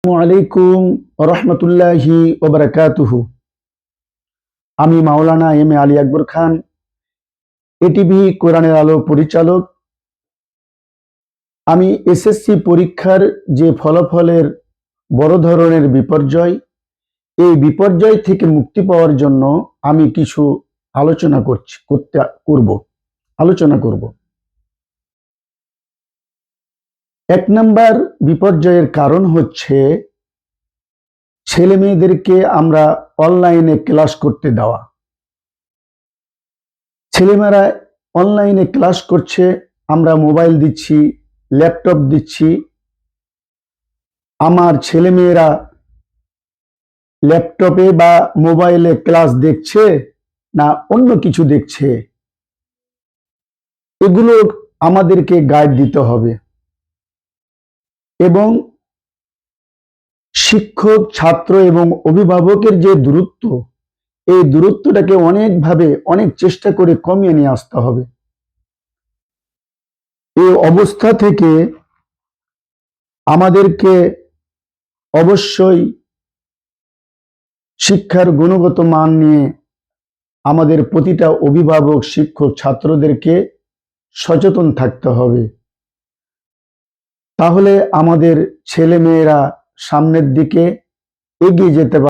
আলাইকুম রহমতুল্লাহি ওবারাকাতুহু। আমি মাওলানা M A Ali Akbar Khan, ATV কোরআনের আলো পরিচালক। আমি এসএসসি পরীক্ষার যে ফলাফলের বড় ধরনের বিপর্যয়, এই বিপর্যয় থেকে মুক্তি পাওয়ার জন্য আমি কিছু আলোচনা করব। এক নাম্বার বিপর্যয়ের কারণ হচ্ছে ছেলে মেয়েদেরকে আমরা অনলাইনে ক্লাস করতে দেওয়া। ছেলেমেয়েরা অনলাইনে ক্লাস করছে, আমরা মোবাইল দিচ্ছি, ল্যাপটপ দিচ্ছি। আমার ছেলেমেয়েরা ল্যাপটপে বা মোবাইলে ক্লাস দেখছে না অন্য কিছু দেখছে, এগুলো আমাদেরকে গাইড দিতে হবে। এবং শিক্ষক, ছাত্র এবং অভিভাবকের যে দূরত্ব, এই দূরত্বটাকে অনেক চেষ্টা করে কমিয়ে নিয়ে আসতে হবে। এই অবস্থা থেকে আমাদেরকে অবশ্যই শিক্ষার গুণগত মান নিয়ে আমাদের প্রতিটা অভিভাবক, শিক্ষক, ছাত্রদেরকে সচেতন থাকতে হবে। তাহলে আমাদের ছেলে মেয়েরা সামনের দিকে এগিয়ে যেতে পারবে।